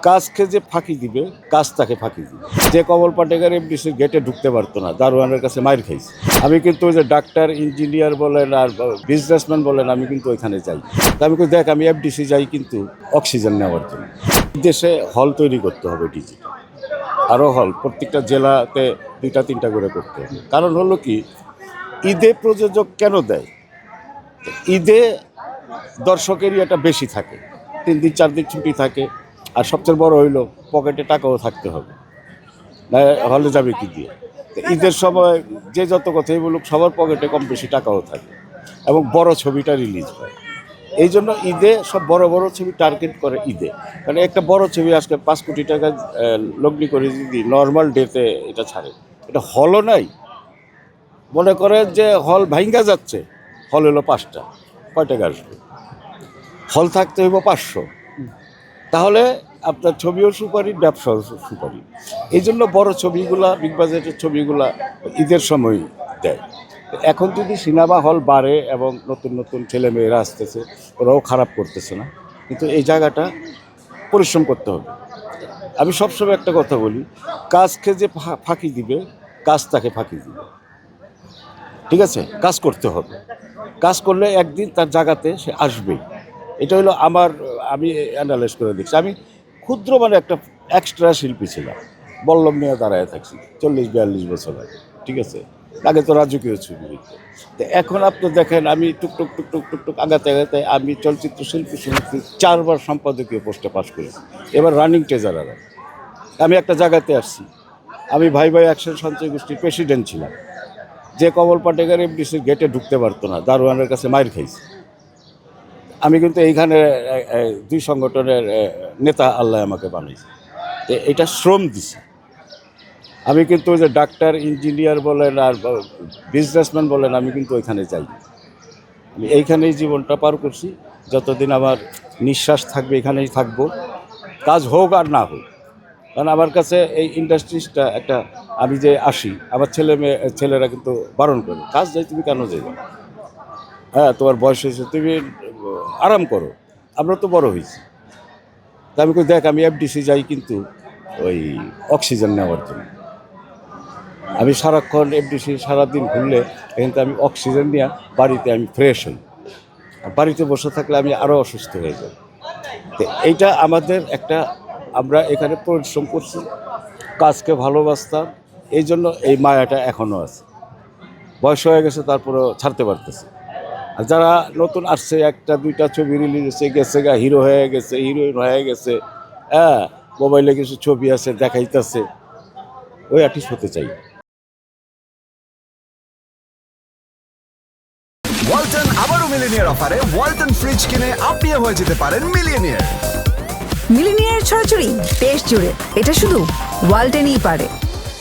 কাজকে যে ফাঁকি দিবে, কাজ তাকে ফাঁকি দিবে। যে কমল পাটেকার এমডিসির গেটে ঢুকতে পারতো না, দারোয়ানের কাছে মাইর খাইছে। আমি কিন্তু ওই যে ডাক্তার, ইঞ্জিনিয়ার বলেন আর বিজনেসম্যান বলেন, আমি কিন্তু ওইখানে যাই। তা আমি দেখ, আমি এফডিসি যাই কিন্তু অক্সিজেন নেওয়ার জন্য। দেশে হল তৈরি করতে হবে, ডিজিটাল আরও হল প্রত্যেকটা জেলাতে 2-3টা করে করতে হবে। কারণ হলো কি, ঈদে প্রযোজক কেন দেয়? ঈদে দর্শকেরই একটা বেশি থাকে, 3-4 দিন ছুটি থাকে। আর সবচেয়ে বড় হইলো পকেটে টাকাও থাকতে হবে, না হলে যাবে কি দিয়ে? ঈদের সময় যে যত কথাই বলুক, সবার পকেটে কম বেশি টাকাও থাকে এবং বড় ছবিটা রিলিজ হয়। এই জন্য ঈদে সব বড় বড় ছবি টার্গেট করে ঈদে। কারণ একটা বড় ছবি আজকে 5 কোটি টাকা লগ্নি করে যদি নর্মাল ডেতে এটা ছাড়ে, এটা হলও নাই। মনে করেন যে হল ভাঙ্গা যাচ্ছে, হল হলো 5টা, কয় টাকা আসবে? হল থাকতে হইব 500। তাহলে আপনার ছবিও সুপারি, ব্যবসাও সুপারি। এই জন্য বড় ছবিগুলা, বিগ বাজেটের ছবিগুলা ঈদের সময় দেয়। এখন যদি সিনেমা হল বাড়ে এবং নতুন নতুন ছেলেমেয়েরা আসতেছে, ওরাও খারাপ করতেছে না, কিন্তু এই জায়গাটা পরিশ্রম করতে হবে। আমি সবসময় একটা কথা বলি, কাজকে যে ফাঁকি দিবে, কাজ তাকে ফাঁকি দিবে। ঠিক আছে, কাজ করতে হবে। কাজ করলে একদিন তার জায়গাতে সে আসবেই। এটা হলো আমি অ্যানালাইজ করে দেখছি। আমি ক্ষুদ্র একটা এক্সট্রা শিল্পী ছিলাম, বল্লভ নিয়ে দাঁড়ায় থাকছি 40-42 বছর আগে। ঠিক আছে, আগে তো রাজকীয় ছবি হইতো। তো এখন আপনি দেখেন, আমি টুকটুক টুকটুক টুকটুক আগাতে আগাতে আমি চলচ্চিত্র শিল্পী সমিতি 4বার সম্পাদকীয় পোস্টে পাশ করেছি, এবার রানিং ট্রেজারার। আমি একটা জায়গাতে আসছি, আমি ভাই ভাই অ্যাকশন সঞ্চয় গোষ্ঠীর প্রেসিডেন্ট ছিলাম। যে কমল পাটেকার এমডিসির গেটে ঢুকতে পারতো না, দারোয়ানের কাছে মাইর খাইছে। আমি কিন্তু এইখানে 2 সংগঠনের নেতা আল্লাহ আমাকে বানাইছে, এটা শ্রম দিছে। আমি কিন্তু ওই যে ডাক্তার, ইঞ্জিনিয়ার বলেন আর বিজনেসম্যান বলেন, আমি কিন্তু ওইখানে যাই। আমি এইখানেই জীবনটা পার করছি। যতদিন আমার নিঃশ্বাস থাকবে এখানেই থাকবো, কাজ হোক আর না হোক। কারণ আমার কাছে এই ইন্ডাস্ট্রিজটা একটা, আমি যে আসি, আমার ছেলেরা কিন্তু বারণ করে, কাজ যাই, তুমি কেন যাইবে? হ্যাঁ, তোমার বয়স হয়েছে, তুমি আরাম করো, আমরা তো বড় হয়েছি। তা আমি দেখ, আমি এফডিসি যাই কিন্তু ওই অক্সিজেন নেওয়ার জন্য। আমি সারাক্ষণ এফডিসি সারাদিন ঘুরলে কিন্তু আমি অক্সিজেন নিয়ে বাড়িতে আমি ফ্রেশ হই। আর বাড়িতে বসে থাকলে আমি আরও অসুস্থ হয়ে যাই। তো এইটা আমাদের একটা, আমরা এখানে পরিশ্রম করছি, কাজকে ভালোবাসতাম, এই জন্য এই মায়াটা এখনও আছে। বয়স হয়ে গেছে, তারপরেও ছাড়তে পারতেছে। আর যারা নতুন আসছে, 1-2টা ছবি রিলিজ হচ্ছে, গেছে গা, হিরো হয়ে গেছে, হিরোইন হয়ে গেছে, হ্যাঁ, মোবাইলে কিছু ছবি আছে দেখাইতেছে, ওই আর্টিস্ট হতে চাই। ওয়ালটন আবারও মিলিনিয়ার অফারে ওয়ালটন ফ্রিজ কিনে আপনিও হয়ে যেতে পারেন মিলিয়নিয়ার। মিলিনিয়ার ছড়াছড়ি দেশ জুড়ে, এটা শুধু ওয়ালটেনই পারে।